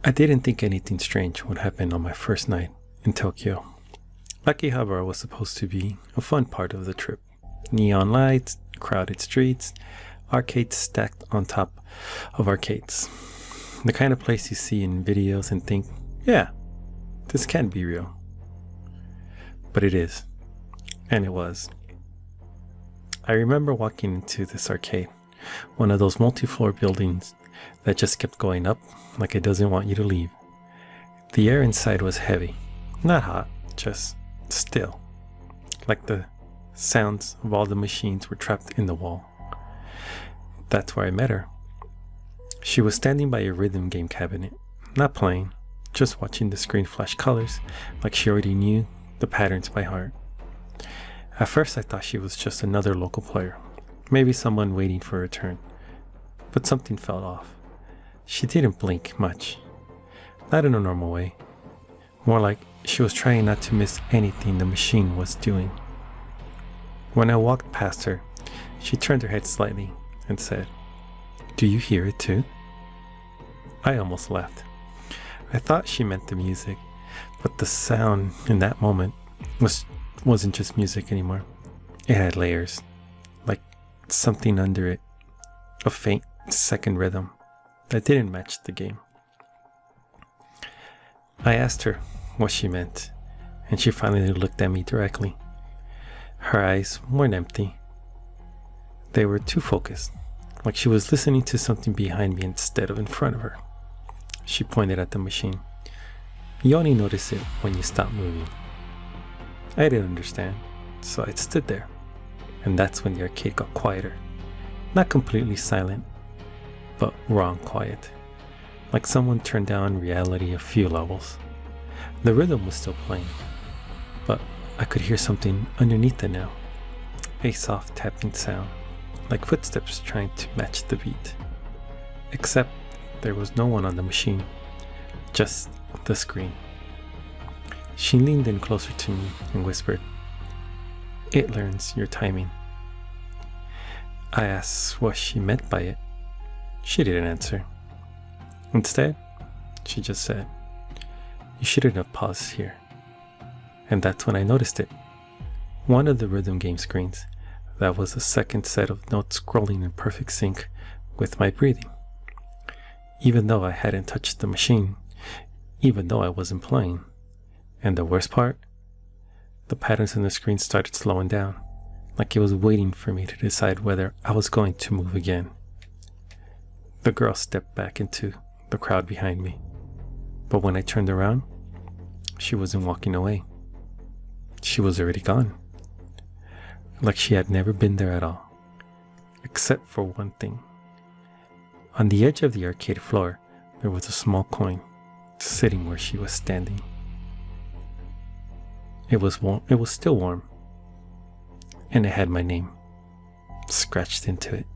I didn't think anything strange would happen on my first night in Tokyo. Akihabara was supposed to be a fun part of the trip. Neon lights, crowded streets, arcades stacked on top of arcades. The kind of place you see in videos and think, yeah, this can't be real. But it is. And it was. I remember walking into this arcade, one of those multi-floor buildings that just kept going up like it doesn't want you to leave. The air inside was heavy, not hot, just still, like the sounds of all the machines were trapped in the wall. That's where I met her. She was standing by a rhythm game cabinet, not playing, just watching the screen flash colors like she already knew the patterns by heart. At first I thought she was just another local player, maybe someone waiting for a turn, but something felt off. She didn't blink much, not in a normal way, more like she was trying not to miss anything the machine was doing. When I walked past her, she turned her head slightly and said, "Do you hear it too?" I almost laughed. I thought she meant the music, but the sound in that moment wasn't just music anymore. It had layers, like something under it, a faint second rhythm that didn't match the game. I asked her what she meant, and she finally looked at me directly. Her eyes weren't empty. They were too focused, like she was listening to something behind me instead of in front of her. She pointed at the machine. "You only notice it when you stop moving." I didn't understand, so I stood there. And that's when the arcade got quieter. Not completely silent, but wrong quiet. Like someone turned down reality a few levels. The rhythm was still playing, but I could hear something underneath it now. A soft tapping sound, like footsteps trying to match the beat. Except there was no one on the machine, just the screen. She leaned in closer to me and whispered, "It learns your timing." I asked what she meant by it. She didn't answer. Instead, she just said, "You shouldn't have paused here." And that's when I noticed it. One of the rhythm game screens, that was a second set of notes scrolling in perfect sync with my breathing. Even though I hadn't touched the machine, even though I wasn't playing. And the worst part? The patterns on the screen started slowing down, like it was waiting for me to decide whether I was going to move again. The girl stepped back into the crowd behind me, but when I turned around, she wasn't walking away. She was already gone, like she had never been there at all, except for one thing. On the edge of the arcade floor, there was a small coin sitting where she was standing. It was still warm, and it had my name scratched into it.